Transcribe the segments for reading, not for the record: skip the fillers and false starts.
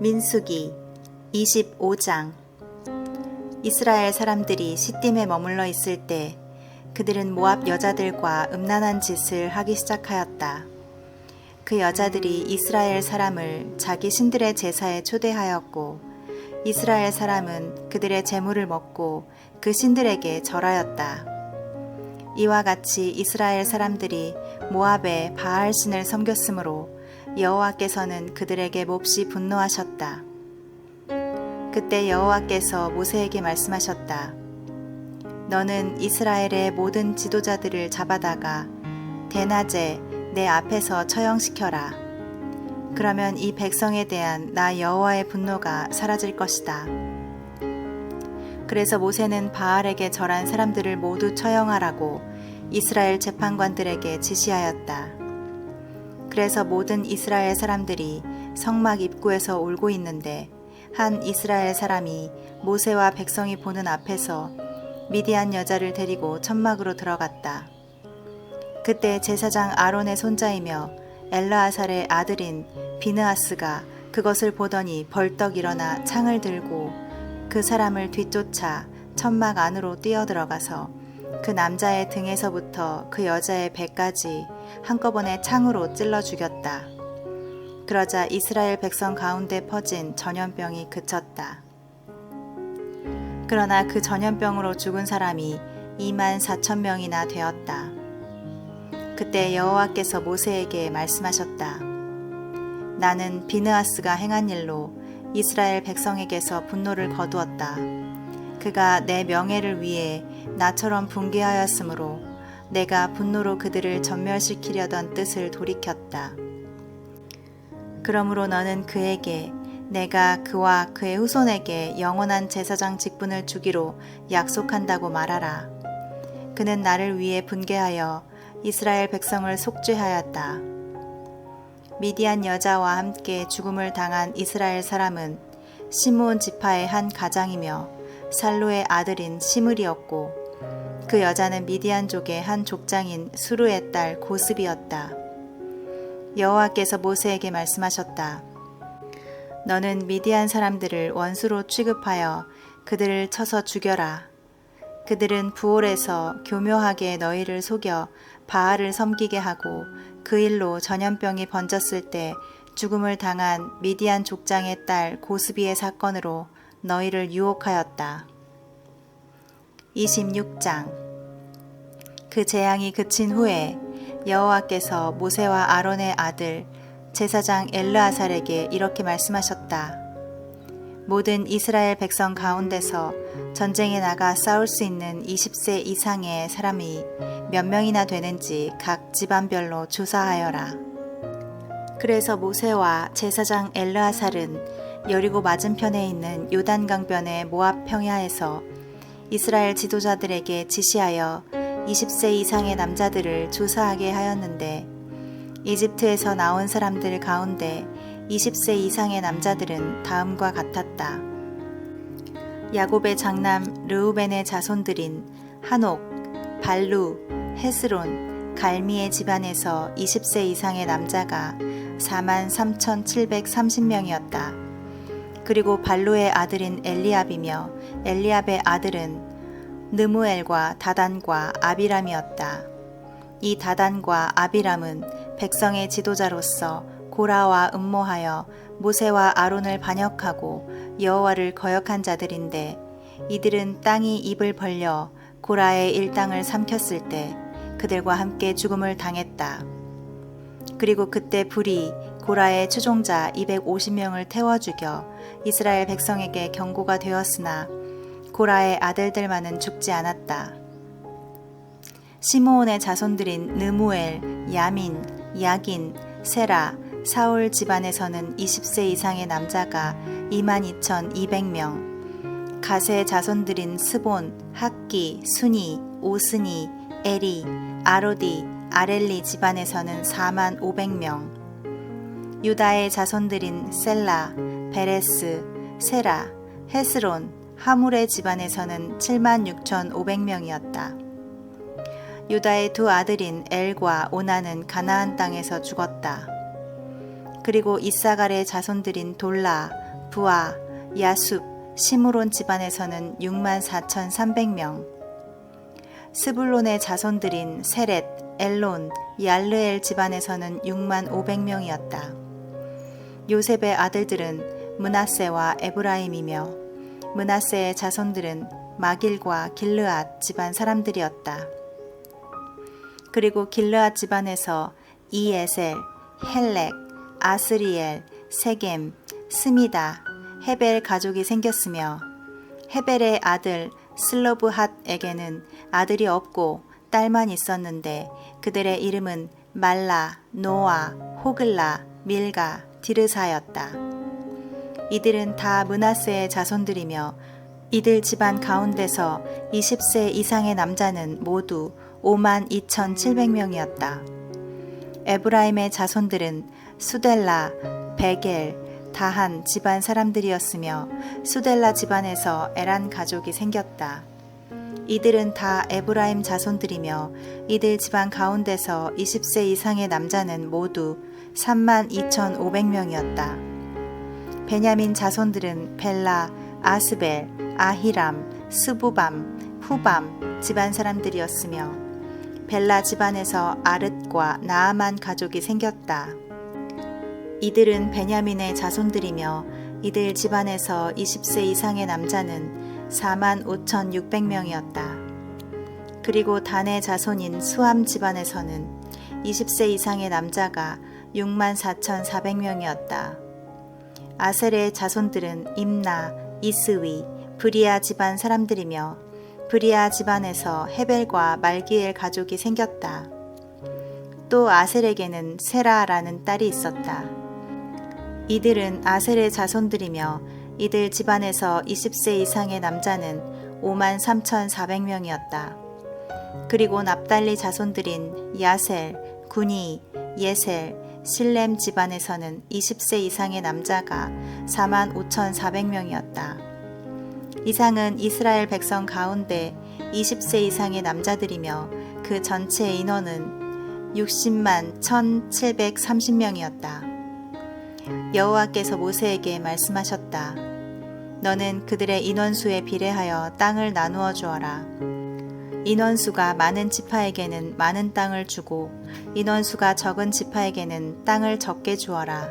민수기 25장. 이스라엘 사람들이 시딤에 머물러 있을 때 그들은 모압 여자들과 음란한 짓을 하기 시작하였다. 그 여자들이 이스라엘 사람을 자기 신들의 제사에 초대하였고 이스라엘 사람은 그들의 제물을 먹고 그 신들에게 절하였다. 이와 같이 이스라엘 사람들이 모압의 바알 신을 섬겼으므로 여호와께서는 그들에게 몹시 분노하셨다. 그때 여호와께서 모세에게 말씀하셨다. 너는 이스라엘의 모든 지도자들을 잡아다가 대낮에 내 앞에서 처형시켜라. 그러면 이 백성에 대한 나 여호와의 분노가 사라질 것이다. 그래서 모세는 바알에게 절한 사람들을 모두 처형하라고 이스라엘 재판관들에게 지시하였다. 그래서 모든 이스라엘 사람들이 성막 입구에서 울고 있는데 한 이스라엘 사람이 모세와 백성이 보는 앞에서 미디안 여자를 데리고 천막으로 들어갔다. 그때 제사장 아론의 손자이며 엘르아살의 아들인 비느하스가 그것을 보더니 벌떡 일어나 창을 들고 그 사람을 뒤쫓아 천막 안으로 뛰어들어가서 그 남자의 등에서부터 그 여자의 배까지 한꺼번에 창으로 찔러 죽였다. 그러자 이스라엘 백성 가운데 퍼진 전염병이 그쳤다. 그러나 그 전염병으로 죽은 사람이 24,000명이나 되었다. 그때 여호와께서 모세에게 말씀하셨다. 나는 비느하스가 행한 일로 이스라엘 백성에게서 분노를 거두었다. 그가 내 명예를 위해 나처럼 붕괴하였으므로 내가 분노로 그들을 전멸시키려던 뜻을 돌이켰다. 그러므로 너는 그에게 내가 그와 그의 후손에게 영원한 제사장 직분을 주기로 약속한다고 말하라. 그는 나를 위해 분개하여 이스라엘 백성을 속죄하였다. 미디안 여자와 함께 죽음을 당한 이스라엘 사람은 시므온 지파의 한 가장이며 살루의 아들인 시므리였고 그 여자는 미디안족의 한 족장인 수르의 딸 고스비였다. 여호와께서 모세에게 말씀하셨다. 너는 미디안 사람들을 원수로 취급하여 그들을 쳐서 죽여라. 그들은 부올에서 교묘하게 너희를 속여 바알을 섬기게 하고 그 일로 전염병이 번졌을 때 죽음을 당한 미디안 족장의 딸 고스비의 사건으로 너희를 유혹하였다. 26장. 그 재앙이 그친 후에 여호와께서 모세와 아론의 아들 제사장 엘르아살에게 이렇게 말씀하셨다. 모든 이스라엘 백성 가운데서 전쟁에 나가 싸울 수 있는 20세 이상의 사람이 몇 명이나 되는지 각 집안별로 조사하여라. 그래서 모세와 제사장 엘르아살은 여리고 맞은편에 있는 요단강변의 모압 평야에서 이스라엘 지도자들에게 지시하여 20세 이상의 남자들을 조사하게 하였는데 이집트에서 나온 사람들 가운데 20세 이상의 남자들은 다음과 같았다. 야곱의 장남 르우벤의 자손들인 한옥, 발루, 헤스론, 갈미의 집안에서 20세 이상의 남자가 43,730명이었다. 그리고 발루의 아들인 엘리압이며 엘리압의 아들은 느무엘과 다단과 아비람이었다. 이 다단과 아비람은 백성의 지도자로서 고라와 음모하여 모세와 아론을 반역하고 여호와를 거역한 자들인데 이들은 땅이 입을 벌려 고라의 일당을 삼켰을 때 그들과 함께 죽음을 당했다. 그리고 그때 불이 고라의 추종자 250명을 태워 죽여 이스라엘 백성에게 경고가 되었으나 고라의 아들들만은 죽지 않았다. 시므온의 자손들인 느무엘, 야민, 야긴, 세라, 사울 집안에서는 20세 이상의 남자가 22,200명, 갓의 자손들인 스본, 학기, 순이, 오스니, 에리, 아로디, 아렐리 집안에서는 45,500명, 유다의 자손들인 셀라, 베레스, 세라, 헤스론, 하물의 집안에서는 76,500명이었다. 유다의 두 아들인 엘과 오나는 가나안 땅에서 죽었다. 그리고 이사갈의 자손들인 돌라, 부아, 야숲, 시므론 집안에서는 64,300명. 스불론의 자손들인 세렛, 엘론, 얄르엘 집안에서는 65,500명이었다. 요셉의 아들들은 므낫세와 에브라임이며 므낫세의 자손들은 마길과 길르앗 집안 사람들이었다. 그리고 길르앗 집안에서 이에셀, 헬렉, 아스리엘, 세겜, 스미다, 헤벨 가족이 생겼으며 헤벨의 아들 슬로브핫에게는 아들이 없고 딸만 있었는데 그들의 이름은 말라, 노아, 호글라, 밀가, 디르사였다. 이들은 다 므낫세의 자손들이며 이들 집안 가운데서 20세 이상의 남자는 모두 52,700명이었다. 에브라임의 자손들은 수델라, 베겔, 다한 집안 사람들이었으며 수델라 집안에서 에란 가족이 생겼다. 이들은 다 에브라임 자손들이며 이들 집안 가운데서 20세 이상의 남자는 모두 32,500명이었다. 베냐민 자손들은 벨라, 아스벨, 아히람, 스부밤, 후밤 집안 사람들이었으며 벨라 집안에서 아릇과 나아만 가족이 생겼다. 이들은 베냐민의 자손들이며 이들 집안에서 20세 이상의 남자는 45,600명이었다. 그리고 단의 자손인 수함 집안에서는 20세 이상의 남자가 64,400명이었다. 아셀의 자손들은 임나, 이스위, 브리아 집안 사람들이며 브리아 집안에서 헤벨과 말기엘 가족이 생겼다. 또 아셀에게는 세라라는 딸이 있었다. 이들은 아셀의 자손들이며 이들 집안에서 20세 이상의 남자는 53,400명이었다. 그리고 납달리 자손들인 야셀, 구니, 예셀, 실렘 집안에서는 20세 이상의 남자가 45,400명이었다. 이상은 이스라엘 백성 가운데 20세 이상의 남자들이며 그 전체 인원은 60만 1,730명이었다. 여호와께서 모세에게 말씀하셨다. 너는 그들의 인원수에 비례하여 땅을 나누어 주어라. 인원수가 많은 지파에게는 많은 땅을 주고 인원수가 적은 지파에게는 땅을 적게 주어라.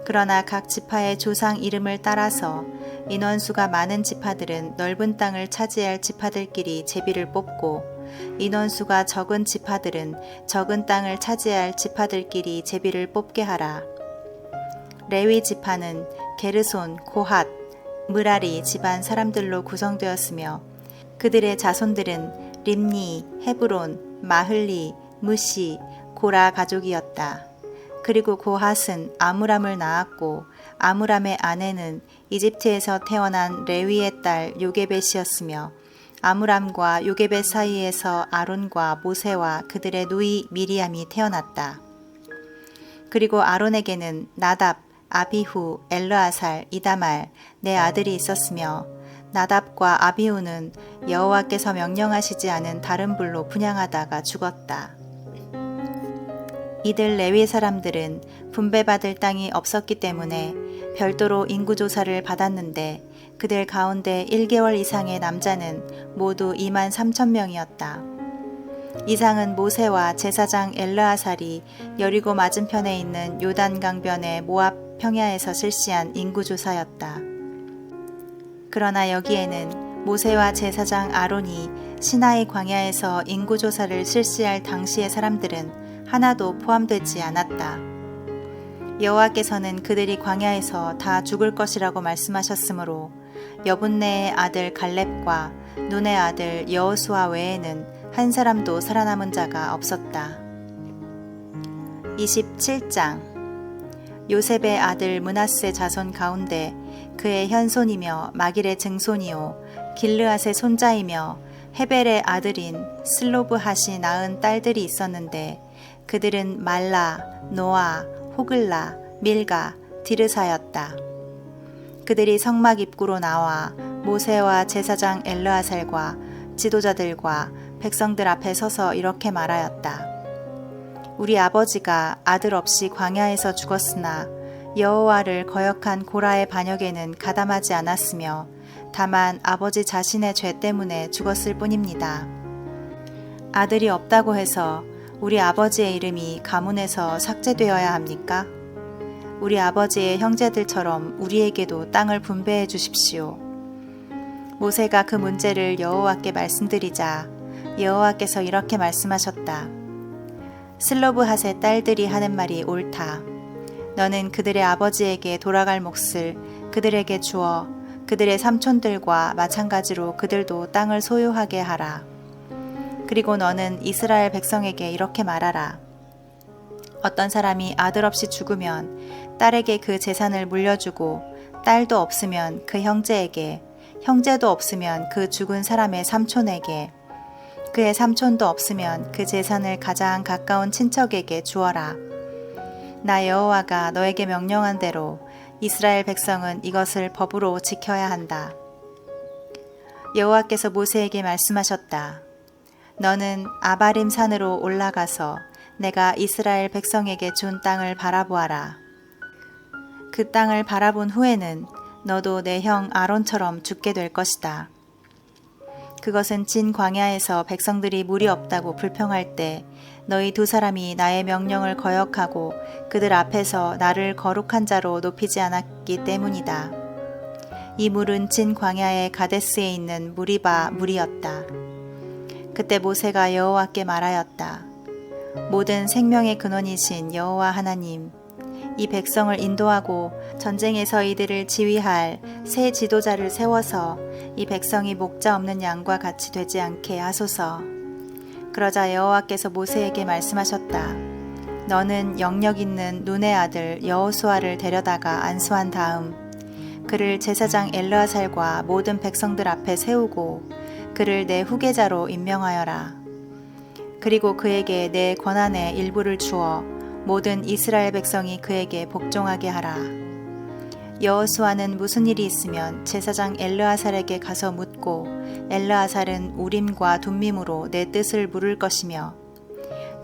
그러나 각 지파의 조상 이름을 따라서 인원수가 많은 지파들은 넓은 땅을 차지할 지파들끼리 제비를 뽑고 인원수가 적은 지파들은 적은 땅을 차지할 지파들끼리 제비를 뽑게 하라. 레위 지파는 게르손, 고핫, 므라리 집안 사람들로 구성되었으며 그들의 자손들은 림니, 헤브론, 마흘리, 무시, 고라 가족이었다. 그리고 고핫은 아므람을 낳았고 아므람의 아내는 이집트에서 태어난 레위의 딸 요게벳이었으며 아므람과 요게벳 사이에서 아론과 모세와 그들의 누이 미리암이 태어났다. 그리고 아론에게는 나답, 아비후, 엘르아살, 이다말 네 아들이 있었으며 나답과 아비후는 여호와께서 명령하시지 않은 다른 불로 분향하다가 죽었다. 이들 레위 사람들은 분배받을 땅이 없었기 때문에 별도로 인구조사를 받았는데 그들 가운데 1개월 이상의 남자는 모두 23,000명이었다. 이상은 모세와 제사장 엘르아살이 여리고 맞은편에 있는 요단 강변의 모압 평야에서 실시한 인구조사였다. 그러나 여기에는 모세와 제사장 아론이 시나이 광야에서 인구조사를 실시할 당시의 사람들은 하나도 포함되지 않았다. 여호와께서는 그들이 광야에서 다 죽을 것이라고 말씀하셨으므로 여분네의 아들 갈렙과 눈의 아들 여호수아 외에는 한 사람도 살아남은 자가 없었다. 27장 요셉의 아들 므낫세 자손 가운데 그의 현손이며 마길의 증손이요 길르앗의 손자이며 헤벨의 아들인 슬로브핫이 낳은 딸들이 있었는데 그들은 말라, 노아, 호글라, 밀가, 디르사였다. 그들이 성막 입구로 나와 모세와 제사장 엘르아살과 지도자들과 백성들 앞에 서서 이렇게 말하였다. 우리 아버지가 아들 없이 광야에서 죽었으나 여호와를 거역한 고라의 반역에는 가담하지 않았으며 다만 아버지 자신의 죄 때문에 죽었을 뿐입니다. 아들이 없다고 해서 우리 아버지의 이름이 가문에서 삭제되어야 합니까? 우리 아버지의 형제들처럼 우리에게도 땅을 분배해 주십시오. 모세가 그 문제를 여호와께 말씀드리자 여호와께서 이렇게 말씀하셨다. 슬로브핫의 딸들이 하는 말이 옳다. 너는 그들의 아버지에게 돌아갈 몫을 그들에게 주어 그들의 삼촌들과 마찬가지로 그들도 땅을 소유하게 하라. 그리고 너는 이스라엘 백성에게 이렇게 말하라. 어떤 사람이 아들 없이 죽으면 딸에게 그 재산을 물려주고 딸도 없으면 그 형제에게, 형제도 없으면 그 죽은 사람의 삼촌에게, 그의 삼촌도 없으면 그 재산을 가장 가까운 친척에게 주어라. 나 여호와가 너에게 명령한 대로 이스라엘 백성은 이것을 법으로 지켜야 한다. 여호와께서 모세에게 말씀하셨다. 너는 아바림 산으로 올라가서 내가 이스라엘 백성에게 준 땅을 바라보아라. 그 땅을 바라본 후에는 너도 내 형 아론처럼 죽게 될 것이다. 그것은 진 광야에서 백성들이 물이 없다고 불평할 때 너희 두 사람이 나의 명령을 거역하고 그들 앞에서 나를 거룩한 자로 높이지 않았기 때문이다. 이 물은 진 광야의 가데스에 있는 무리바 물이었다. 그때 모세가 여호와께 말하였다. 모든 생명의 근원이신 여호와 하나님, 이 백성을 인도하고 전쟁에서 이들을 지휘할 새 지도자를 세워서 이 백성이 목자 없는 양과 같이 되지 않게 하소서. 그러자 여호와께서 모세에게 말씀하셨다. 너는 영력 있는 눈의 아들 여호수아를 데려다가 안수한 다음 그를 제사장 엘르아살과 모든 백성들 앞에 세우고 그를 내 후계자로 임명하여라. 그리고 그에게 내 권한의 일부를 주어 모든 이스라엘 백성이 그에게 복종하게 하라. 여호수아는 무슨 일이 있으면 제사장 엘르아살에게 가서 묻고 엘르아살은 우림과 둠밈으로 내 뜻을 물을 것이며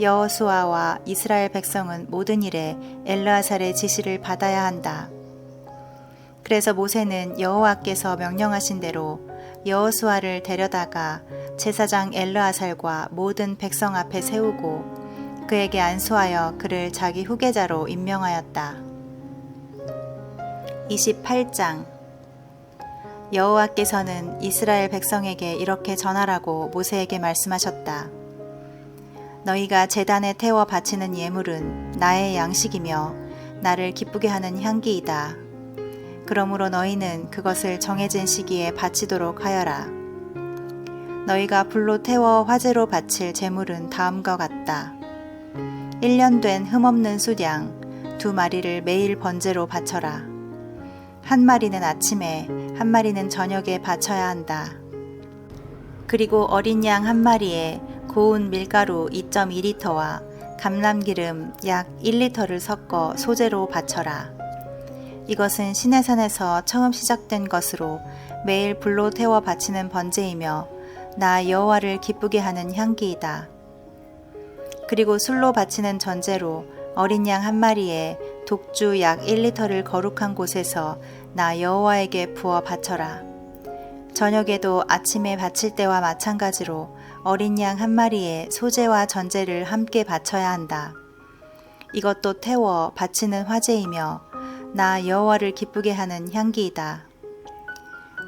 여호수아와 이스라엘 백성은 모든 일에 엘르아살의 지시를 받아야 한다. 그래서 모세는 여호와께서 명령하신 대로 여호수아를 데려다가 제사장 엘르아살과 모든 백성 앞에 세우고 그에게 안수하여 그를 자기 후계자로 임명하였다. 28장 여호와께서는 이스라엘 백성에게 이렇게 전하라고 모세에게 말씀하셨다. 너희가 제단에 태워 바치는 예물은 나의 양식이며 나를 기쁘게 하는 향기이다. 그러므로 너희는 그것을 정해진 시기에 바치도록 하여라. 너희가 불로 태워 화제로 바칠 제물은 다음과 같다. 1년 된 흠없는 숫양 2마리를 매일 번제로 바쳐라. 한 마리는 아침에, 한 마리는 저녁에 바쳐야 한다. 그리고 어린 양 한 마리에 고운 밀가루 2.2리터와 감람기름 약 1리터를 섞어 소제로 바쳐라. 이것은 시내산에서 처음 시작된 것으로 매일 불로 태워 바치는 번제이며 나 여호와를 기쁘게 하는 향기이다. 그리고 술로 바치는 전제로 어린 양 한 마리에 독주 약 1리터를 거룩한 곳에서 나 여호와에게 부어 바쳐라. 저녁에도 아침에 바칠 때와 마찬가지로 어린 양 한 마리에 소제와 전제를 함께 바쳐야 한다. 이것도 태워 바치는 화제이며 나 여호와를 기쁘게 하는 향기이다.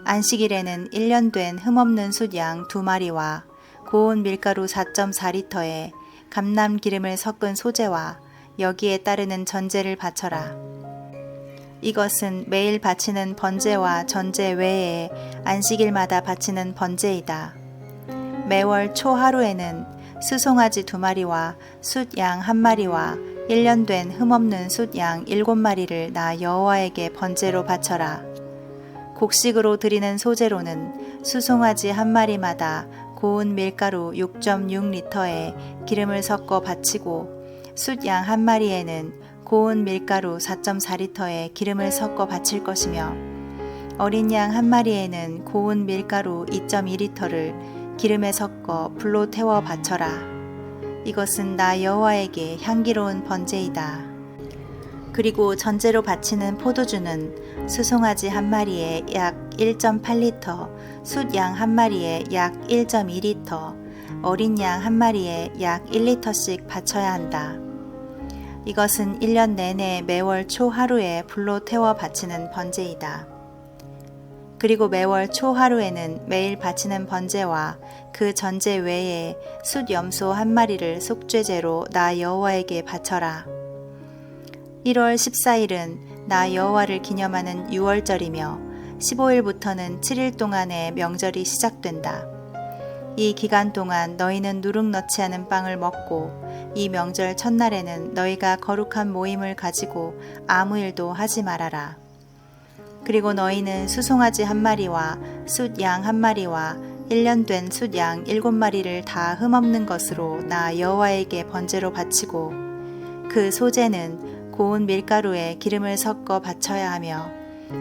안식일에는 1년 된 흠없는 숫양 2마리와 고운 밀가루 4.4리터에 감람 기름을 섞은 소제와 여기에 따르는 전제를 바쳐라. 이것은 매일 바치는 번제와 전제 외에 안식일마다 바치는 번제이다. 매월 초 하루에는 수송아지 2마리와 숫양 1마리와 1년 된 흠없는 숫양 7마리를 나 여호와에게 번제로 바쳐라. 곡식으로 드리는 소제로는 수송아지 1마리마다 고운 밀가루 6.6리터에 기름을 섞어 바치고 숫양 1마리에는 고운 밀가루 4.4리터에 기름을 섞어 바칠 것이며 어린 양 1마리에는 고운 밀가루 2.2리터를 기름에 섞어 불로 태워 바쳐라. 이것은 나 여호와에게 향기로운 번제이다. 그리고 전제로 바치는 포도주는 수송아지 한 마리에 약 1.8리터, 숫양 한 마리에 약 1.2리터, 어린 양 한 마리에 약 1리터씩 바쳐야 한다. 이것은 1년 내내 매월 초 하루에 불로 태워 바치는 번제이다. 그리고 매월 초 하루에는 매일 바치는 번제와 그 전제 외에 숫 염소 한 마리를 속죄제로 나 여호와에게 바쳐라. 1월 14일은 나 여호와를 기념하는 유월절이며 15일부터는 7일 동안의 명절이 시작된다. 이 기간 동안 너희는 누룩 넣지 않은 빵을 먹고 이 명절 첫날에는 너희가 거룩한 모임을 가지고 아무 일도 하지 말아라. 그리고 너희는 수송아지 한 마리와 숫 양 한 마리와 1년 된 숫 양 7마리를 다 흠없는 것으로 나 여호와에게 번제로 바치고 그 소제는 고운 밀가루에 기름을 섞어 바쳐야 하며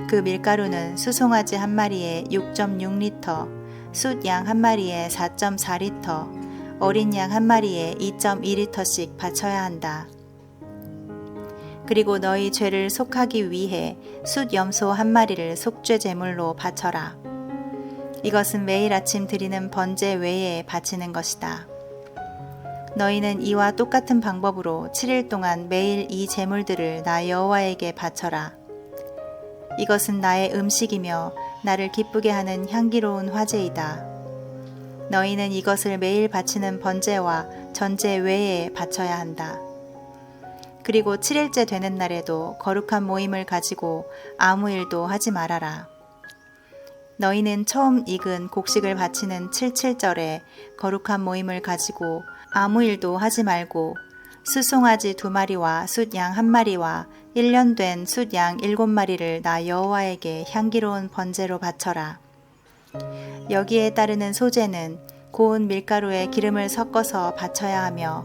그 밀가루는 수송아지 한 마리에 6.6리터, 숫 양 한 마리에 4.4리터, 어린 양 한 마리에 2.2리터씩 바쳐야 한다. 그리고 너희 죄를 속하기 위해 숫 염소 한 마리를 속죄 제물로 바쳐라. 이것은 매일 아침 드리는 번제 외에 바치는 것이다. 너희는 이와 똑같은 방법으로 7일 동안 매일 이 제물들을 나 여호와에게 바쳐라. 이것은 나의 음식이며 나를 기쁘게 하는 향기로운 화제이다. 너희는 이것을 매일 바치는 번제와 전제 외에 바쳐야 한다. 그리고 7일째 되는 날에도 거룩한 모임을 가지고 아무 일도 하지 말아라. 너희는 처음 익은 곡식을 바치는 77절에 거룩한 모임을 가지고 아무 일도 하지 말고 수송아지 2마리와 숫 양 1마리와 1년 된 숫 양 7마리를 나 여호와에게 향기로운 번제로 바쳐라. 여기에 따르는 소제는 고운 밀가루에 기름을 섞어서 바쳐야 하며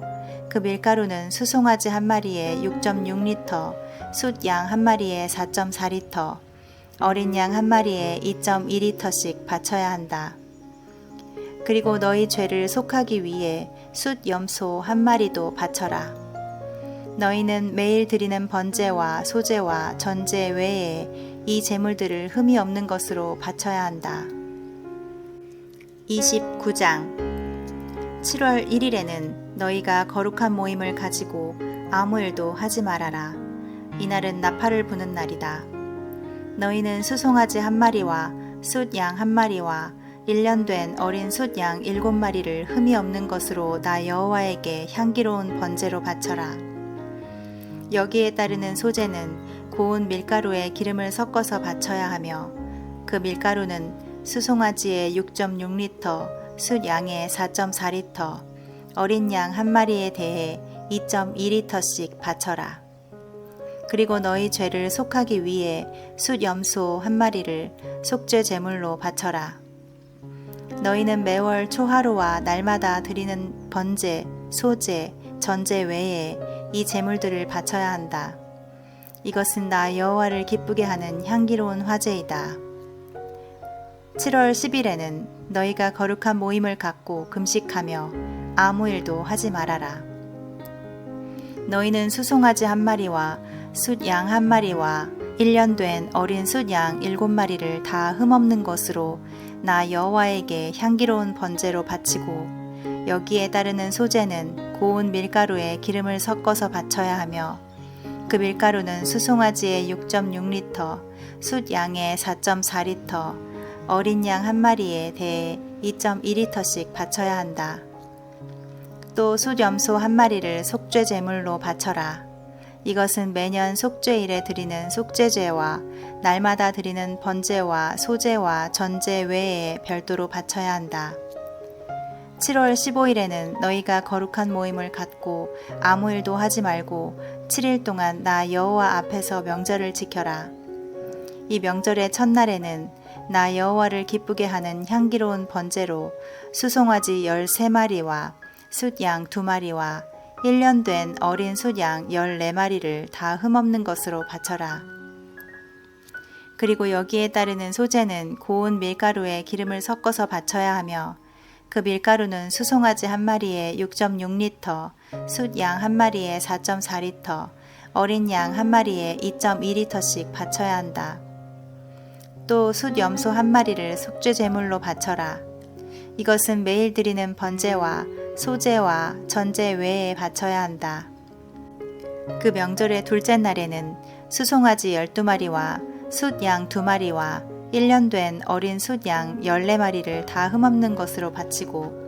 그 밀가루는 수송아지 한 마리에 6.6리터, 숫 양 한 마리에 4.4리터, 어린 양 한 마리에 2.2리터씩 바쳐야 한다. 그리고 너희 죄를 속하기 위해 숫 염소 한 마리도 바쳐라. 너희는 매일 드리는 번제와 소제와 전제 외에 이 제물들을 흠이 없는 것으로 바쳐야 한다. 29장 7월 1일에는 너희가 거룩한 모임을 가지고 아무 일도 하지 말아라. 이날은 나팔을 부는 날이다. 너희는 수송아지 한 마리와 숫 양 한 마리와 1년 된 어린 숫 양 7마리를 흠이 없는 것으로 나 여호와에게 향기로운 번제로 바쳐라. 여기에 따르는 소제는 고운 밀가루에 기름을 섞어서 바쳐야 하며 그 밀가루는 수송아지의 6.6리터, 숫 양의 4.4리터, 어린 양 한 마리에 대해 2.2리터씩 바쳐라. 그리고 너희 죄를 속하기 위해 숫 염소 한 마리를 속죄 제물로 바쳐라. 너희는 매월 초하루와 날마다 드리는 번제, 소제, 전제 외에 이 제물들을 바쳐야 한다. 이것은 나 여호와를 기쁘게 하는 향기로운 화제이다. 7월 10일에는 너희가 거룩한 모임을 갖고 금식하며 아무 일도 하지 말아라. 너희는 수송아지 한 마리와 숫 양 한 마리와 1년 된 어린 숫 양 7마리를 다 흠없는 것으로 나 여호와에게 향기로운 번제로 바치고 여기에 따르는 소제는 고운 밀가루에 기름을 섞어서 바쳐야 하며 그 밀가루는 수송아지의 6.6리터, 숫 양의 4.4리터, 어린 양 한 마리에 대해 2.2리터씩 바쳐야 한다. 또 숫 염소 한 마리를 속죄 제물로 바쳐라. 이것은 매년 속죄일에 드리는 속죄제와 날마다 드리는 번제와 소제와 전제 외에 별도로 바쳐야 한다. 7월 15일에는 너희가 거룩한 모임을 갖고 아무 일도 하지 말고 7일 동안 나 여호와 앞에서 명절을 지켜라. 이 명절의 첫날에는 나 여호와를 기쁘게 하는 향기로운 번제로 수송아지 13마리와 숫 양 2마리와 1년 된 어린 숫 양 14마리를 다 흠없는 것으로 바쳐라. 그리고 여기에 따르는 소제는 고운 밀가루에 기름을 섞어서 바쳐야 하며 그 밀가루는 수송아지 한 마리에 6.6리터, 숫 양 한 마리에 4.4리터, 어린 양 한 마리에 2.2리터씩 바쳐야 한다. 또 숫 염소 한 마리를 속죄 제물로 바쳐라. 이것은 매일 드리는 번제와 소제와 전제 외에 바쳐야 한다. 그 명절의 둘째 날에는 수송아지 12마리와 숫 양 2마리와 1년 된 어린 숫 양 14마리를 다 흠없는 것으로 바치고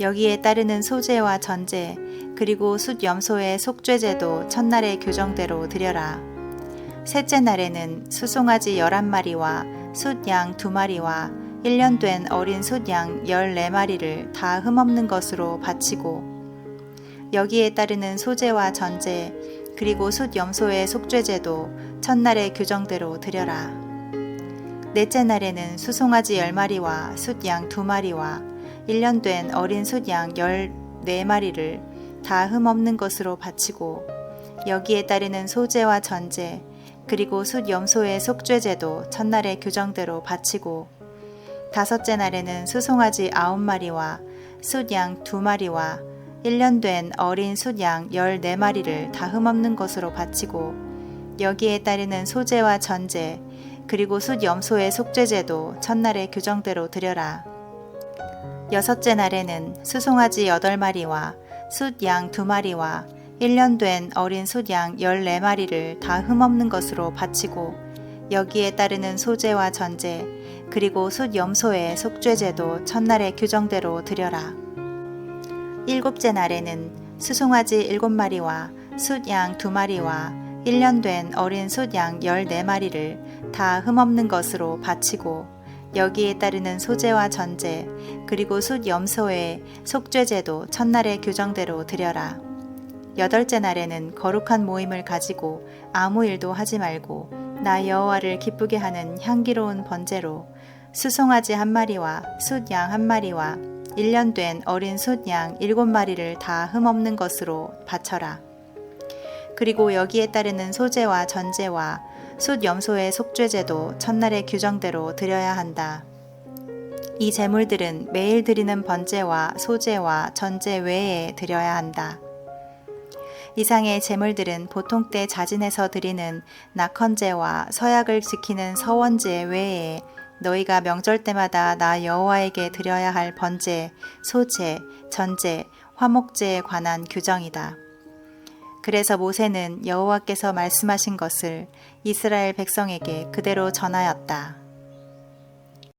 여기에 따르는 소제와 전제 그리고 숫 염소의 속죄제도 첫날의 규정대로 드려라. 셋째 날에는 수송아지 11마리와 숫 양 2마리와 1년 된 어린 숫 양 14마리를 다 흠없는 것으로 바치고 여기에 따르는 소제와 전제 그리고 숫 염소의 속죄제도 첫날의 규정대로 드려라. 넷째 날에는 수송아지 10마리와 숫 양 2마리와 1년 된 어린 숫 양 14마리를 다 흠없는 것으로 바치고 여기에 따르는 소제와 전제 그리고 숫 염소의 속죄제도 첫날의 규정대로 바치고 다섯째 날에는 수송아지 9마리와 숫 양 2마리와 1년 된 어린 숫 양 14마리를 다 흠없는 것으로 바치고 여기에 따르는 소제와 전제 그리고 숫 염소의 속죄제도 첫날의 규정대로 드려라. 여섯째 날에는 수송아지 8마리와 숫 양 2마리와 1년 된 어린 숫 양 14마리를 다 흠없는 것으로 바치고 여기에 따르는 소제와 전제 그리고 숫 염소의 속죄제도 첫날의 규정대로 드려라. 일곱째 날에는 수송아지 7마리와 숫 양 2마리와 1년 된 어린 숫 양 14마리를 다 흠없는 것으로 바치고 여기에 따르는 소제와 전제 그리고 숫 염소의 속죄제도 첫날의 규정대로 드려라. 여덟째 날에는 거룩한 모임을 가지고 아무 일도 하지 말고 나 여호와를 기쁘게 하는 향기로운 번제로 수송아지 1마리와 숫 양 1마리와 1년 된 어린 숫 양 7마리를 다 흠없는 것으로 바쳐라. 그리고 여기에 따르는 소제와 전제와 숫 염소의 속죄제도 첫날의 규정대로 드려야 한다. 이 제물들은 매일 드리는 번제와 소제와 전제 외에 드려야 한다. 이상의 제물들은 보통 때 자진해서 드리는 낙헌제와 서약을 지키는 서원제 외에 너희가 명절 때마다 나 여호와에게 드려야 할 번제, 소제, 전제, 화목제에 관한 규정이다. 그래서 모세는 여호와께서 말씀하신 것을 이스라엘 백성에게 그대로 전하였다.